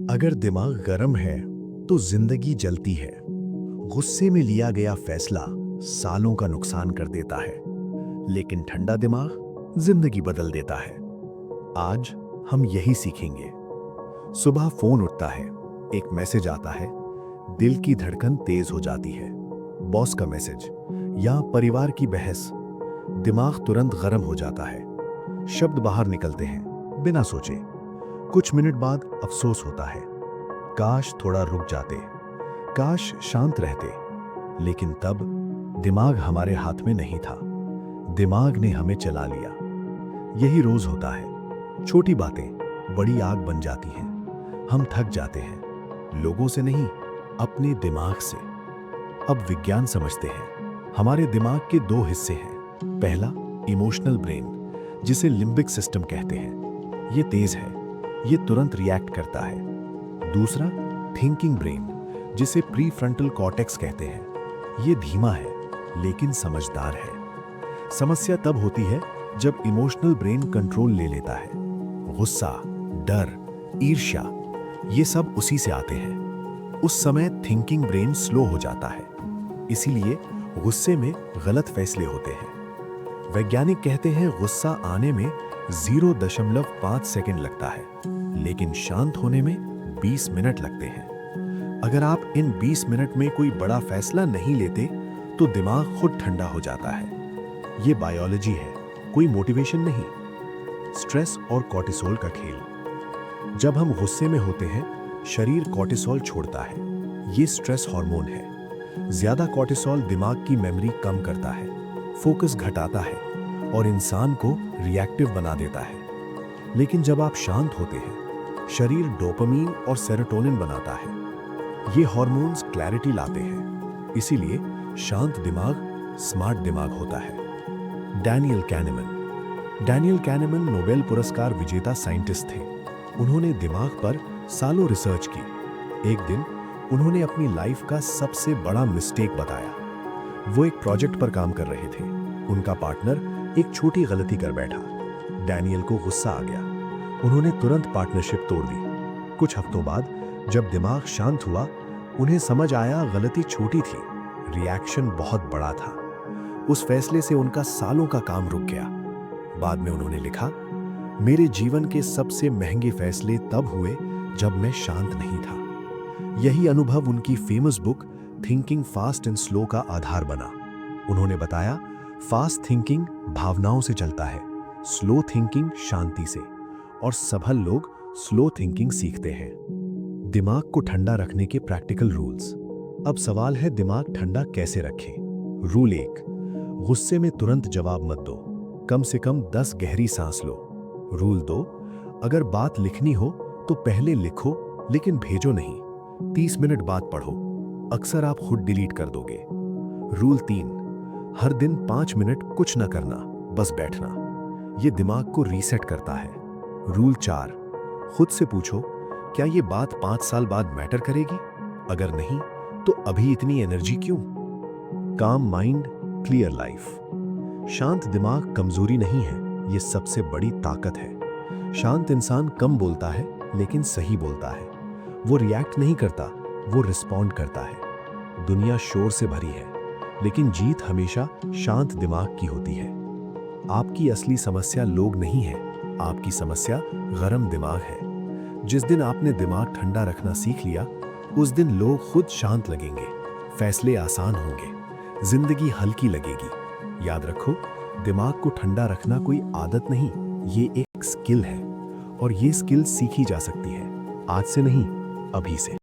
अगर दिमाग गर्म है तो जिंदगी जलती है। गुस्से में लिया गया फैसला सालों का नुकसान कर देता है, लेकिन ठंडा दिमाग जिंदगी बदल देता है। आज हम यही सीखेंगे। सुबह फोन उठता है, एक मैसेज आता है, दिल की धड़कन तेज हो जाती है। बॉस का मैसेज या परिवार की बहस, दिमाग तुरंत गर्म हो जाता है। शब्द बाहर निकलते हैं बिना सोचे। कुछ मिनट बाद अफसोस होता है, काश थोड़ा रुक जाते, काश शांत रहते। लेकिन तब दिमाग हमारे हाथ में नहीं था, दिमाग ने हमें चला लिया। यही रोज होता है, छोटी बातें बड़ी आग बन जाती हैं। हम थक जाते हैं, लोगों से नहीं, अपने दिमाग से। अब विज्ञान समझते हैं, हमारे दिमाग के दो हिस्से हैं। पहला इमोशनल ब्रेन, जिसे लिम्बिक सिस्टम कहते हैं, ये तेज है, ये तुरंत रिएक्ट करता है। दूसरा थिंकिंग ब्रेन, जिसे प्रीफ्रंटल कॉर्टेक्स कहते हैं, ये धीमा है लेकिन समझदार है। समस्या तब होती है जब इमोशनल ब्रेन कंट्रोल ले लेता है। गुस्सा, डर, ईर्ष्या, ये सब उसी से आते हैं। उस समय थिंकिंग ब्रेन स्लो हो जाता है, इसीलिए गुस्से में गलत फैसले होते हैं। वैज्ञानिक कहते हैं गुस्सा आने में 0.5 सेकंड लगता है, लेकिन शांत होने में 20 मिनट लगते हैं। अगर आप इन 20 मिनट में कोई बड़ा फैसला नहीं लेते तो दिमाग खुद ठंडा हो जाता है। ये बायोलॉजी है, कोई मोटिवेशन नहीं। स्ट्रेस और कॉर्टिसोल का खेल। जब हम गुस्से में होते हैं, शरीर कॉर्टिसोल छोड़ता है। ये स्ट्रेस हार्मोन है। ज्यादा कॉर्टिसोल दिमाग की मेमोरी कम करता है, फोकस घटाता है और इंसान को रिएक्टिव बना देता है। लेकिन जब आप शांत होते हैं, शरीर डोपामीन और सेरोटोनिन बनाता है। ये हार्मोन्स क्लैरिटी लाते हैं, इसीलिए शांत दिमाग स्मार्ट दिमाग होता है। डैनियल कैनेमन नोबेल पुरस्कार विजेता साइंटिस्ट थे। उन्होंने दिमाग पर सालों रिसर्च की। एक दिन उन्होंने अपनी लाइफ का सबसे बड़ा मिस्टेक बताया। वो एक प्रोजेक्ट पर काम कर रहे थे। उनका पार्टनर एक छोटी गलती कर बैठा। डैनियल को गुस्सा आ गया। उन्होंने तुरंत पार्टनरशिप तोड़ दी। कुछ हफ्तों बाद जब दिमाग शांत हुआ, उन्हें समझ आया गलती छोटी थी, रिएक्शन बहुत बड़ा था। उस फैसले से उनका सालों का काम रुक गया। बाद में उन्होंने लिखा, मेरे जीवन के सबसे महंगे फैसले तब हुए जब मैं शांत नहीं था। यही अनुभव उनकी famous book thinking fast and slow का आधार बना। उन्होंने बताया, फास्ट थिंकिंग भावनाओं से चलता है, स्लो थिंकिंग शांति से, और सफल लोग स्लो थिंकिंग सीखते हैं। दिमाग को ठंडा रखने के प्रैक्टिकल रूल्स। अब सवाल है, दिमाग ठंडा कैसे रखें? रूल 1, गुस्से में तुरंत जवाब मत दो, कम से कम 10 गहरी सांस लो। रूल 2, अगर बात लिखनी हो तो पहले लिखो लेकिन भेजो नहीं, 30 मिनट बाद पढ़ो, अक्सर आप खुद डिलीट कर दोगे। रूल 3, हर दिन 5 मिनट कुछ न करना, बस बैठना, ये दिमाग को रीसेट करता है। रूल 4, खुद से पूछो, क्या ये बात 5 साल बाद मैटर करेगी? अगर नहीं तो अभी इतनी एनर्जी क्यों? काम माइंड, क्लियर लाइफ। शांत दिमाग कमजोरी नहीं है, ये सबसे बड़ी ताकत है। शांत इंसान कम बोलता है लेकिन सही बोलता है। वो रिएक्ट नहीं करता, वो रिस्पॉन्ड करता है। दुनिया शोर से भरी है, लेकिन जीत हमेशा शांत दिमाग की होती है। आपकी असली समस्या लोग नहीं है, आपकी समस्या गरम दिमाग है। जिस दिन आपने दिमाग ठंडा रखना सीख लिया, उस दिन लोग खुद शांत लगेंगे, फैसले आसान होंगे, जिंदगी हल्की लगेगी। याद रखो, दिमाग को ठंडा रखना कोई आदत नहीं, ये एक स्किल है, और ये स्किल सीखी जा सकती है, आज से नहीं, अभी से।